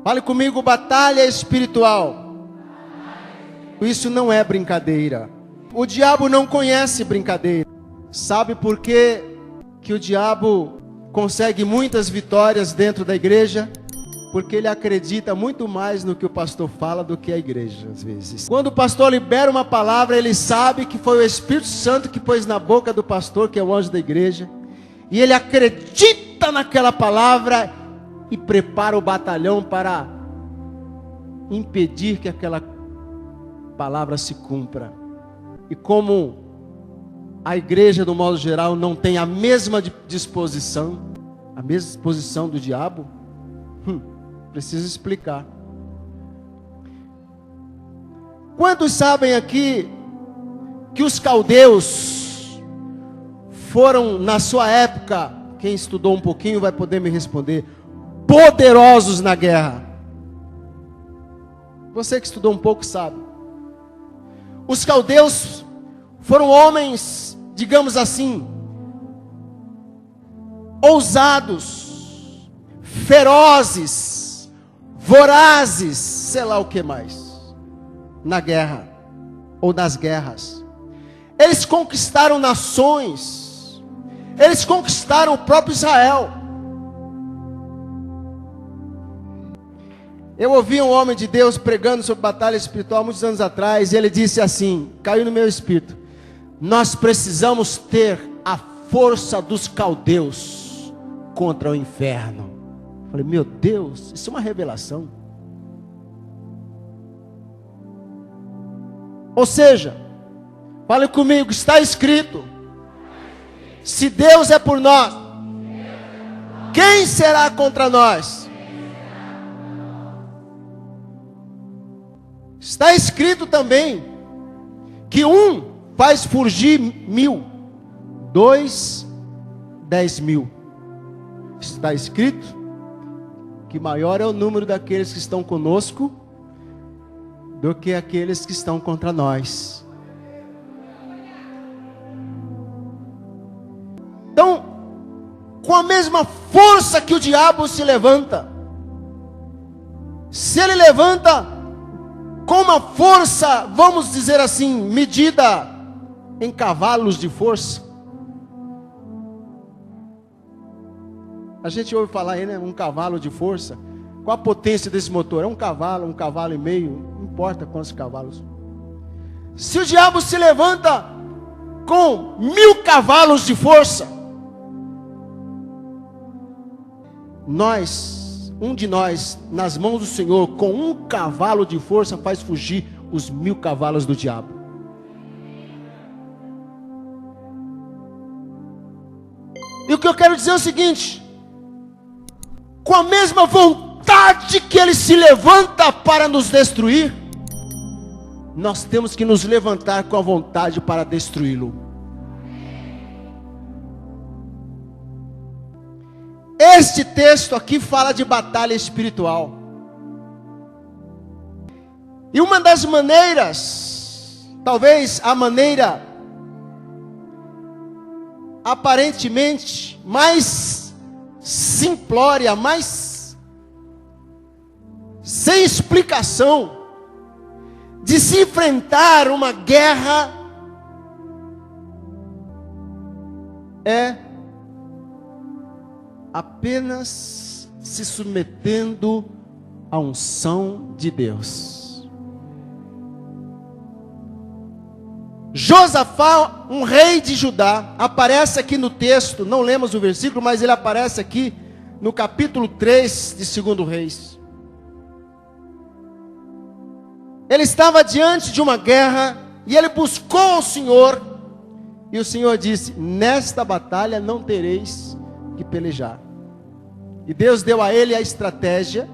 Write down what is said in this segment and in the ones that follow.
Fale comigo, batalha espiritual. Isso não é brincadeira. O diabo não conhece brincadeira. Sabe por quê que o diabo consegue muitas vitórias dentro da igreja? Porque ele acredita muito mais no que o pastor fala do que a igreja, às vezes. Quando o pastor libera uma palavra, ele sabe que foi o Espírito Santo que pôs na boca do pastor, que é o anjo da igreja. E ele acredita naquela palavra e prepara o batalhão para impedir que aquela palavra se cumpra. E como a igreja, do modo geral, não tem a mesma disposição, a mesma disposição do diabo, preciso explicar. Quantos sabem aqui que os caldeus foram, na sua época, quem estudou um pouquinho vai poder me responder, poderosos na guerra? Você que estudou um pouco sabe. Os caldeus foram homens, digamos assim, ousados, ferozes, vorazes, sei lá o que mais, na guerra, ou nas guerras. Eles conquistaram nações, eles conquistaram o próprio Israel. Eu ouvi um homem de Deus pregando sobre batalha espiritual muitos anos atrás, e ele disse assim, caiu no meu espírito: nós precisamos ter a força dos caldeus contra o inferno. Eu falei, meu Deus, isso é uma revelação. Ou seja, fale comigo, está escrito: se Deus é por nós, quem será contra nós? Está escrito também que um faz fugir 1000, 2, 10.000. Está escrito que maior é o número daqueles que estão conosco do que aqueles que estão contra nós. Então, com a mesma força que o diabo se levanta, se ele levanta com uma força, vamos dizer assim, medida em cavalos de força. A gente ouve falar aí, né? Um cavalo de força. Qual a potência desse motor? É um cavalo e meio, não importa quantos cavalos. Se o diabo se levanta com 1000 cavalos de força, um de nós, nas mãos do Senhor, com 1 cavalo de força, faz fugir os 1000 cavalos do diabo. E o que eu quero dizer é o seguinte: com a mesma vontade que ele se levanta para nos destruir, nós temos que nos levantar com a vontade para destruí-lo. Este texto aqui fala de batalha espiritual. E uma das maneiras, talvez a maneira aparentemente mais simplória, mais sem explicação, de se enfrentar uma guerra, é apenas se submetendo à unção de Deus. Josafá, um rei de Judá, aparece aqui no texto, não lemos o versículo, mas ele aparece aqui no capítulo 3 de 2 Reis. Ele estava diante de uma guerra e ele buscou o Senhor, e o Senhor disse: nesta batalha não tereis que pelejar. E Deus deu a ele a estratégia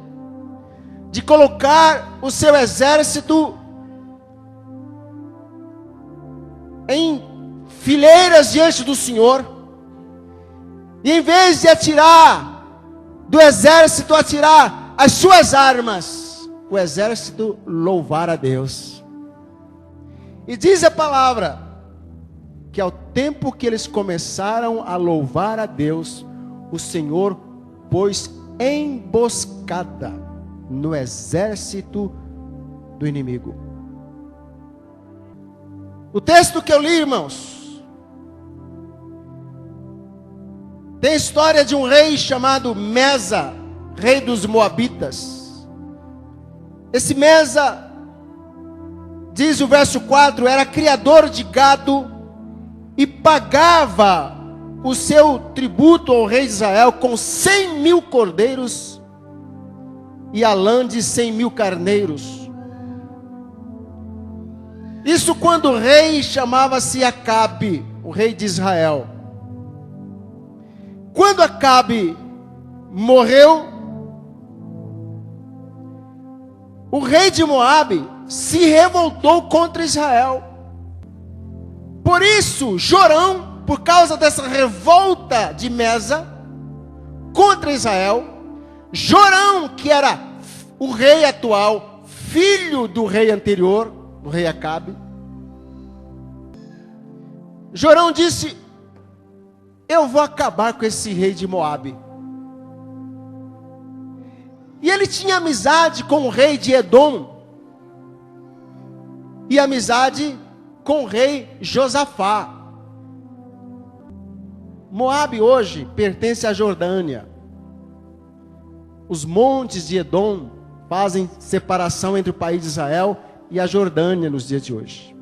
de colocar o seu exército em fileiras diante do Senhor, e em vez de atirar do exército, atirar as suas armas, o exército louvar a Deus. E diz a palavra que ao tempo que eles começaram a louvar a Deus, o Senhor pôs emboscada no exército do inimigo. O texto que eu li, irmãos, tem a história de um rei chamado Mesa, rei dos Moabitas. Esse Mesa, diz o verso 4, era criador de gado e pagava o seu tributo ao rei de Israel com 100.000 cordeiros e a lã de 100.000 carneiros. Isso quando o rei chamava-se Acabe, o rei de Israel. Quando Acabe morreu, o rei de Moabe se revoltou contra Israel. Por isso, Jorão, por causa dessa revolta de Mesa contra Israel, Jorão, que era o rei atual, filho do rei anterior, do rei Acabe, Jorão disse: eu vou acabar com esse rei de Moabe. E ele tinha amizade com o rei de Edom e amizade com o rei Josafá. Moabe hoje pertence à Jordânia. Os montes de Edom fazem separação entre o país de Israel e a Jordânia nos dias de hoje.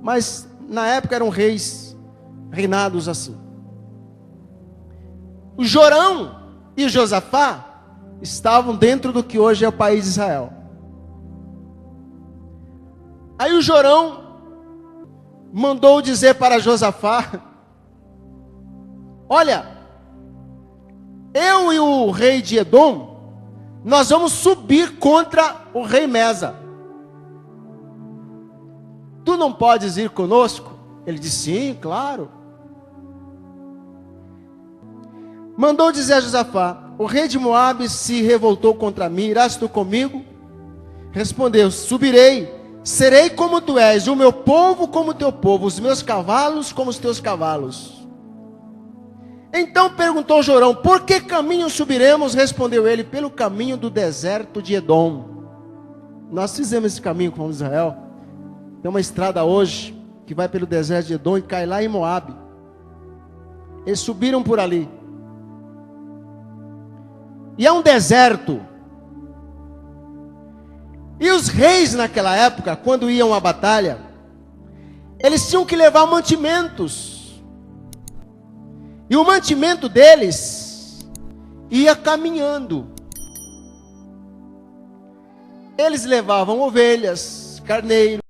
Mas na época eram reis reinados assim. O Jorão e o Josafá estavam dentro do que hoje é o país de Israel. Aí o Jorão mandou dizer para Josafá: olha, eu e o rei de Edom, nós vamos subir contra o rei Mesa. Tu não podes ir conosco? Ele disse: sim, claro. Mandou dizer a Josafá: o rei de Moabe se revoltou contra mim, irás tu comigo? Respondeu: subirei, serei como tu és, o meu povo como o teu povo, os meus cavalos como os teus cavalos. Então perguntou Jorão: por que caminho subiremos? Respondeu ele: pelo caminho do deserto de Edom. Nós fizemos esse caminho com Israel. Tem uma estrada hoje que vai pelo deserto de Edom e cai lá em Moabe. Eles subiram por ali. E é um deserto. E os reis naquela época, quando iam à batalha, eles tinham que levar mantimentos. E o mantimento deles ia caminhando. Eles levavam ovelhas, carneiros,